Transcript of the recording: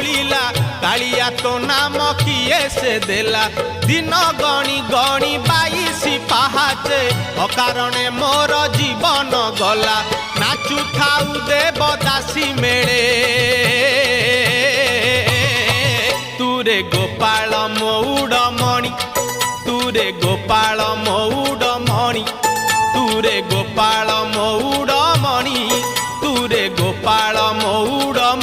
बोलिला कालिया तो नाम किए से देला दिन गणी गणी 22 पाहाचे अकारणे मोर जीवन गला नाचु थाउ देवदासी मेले तुरे गोपाल मौड़मणि तुरे गोपाल मौड़मणि तुरे गोपाल मौड़मणि तुरे गोपाल मौड़मणि।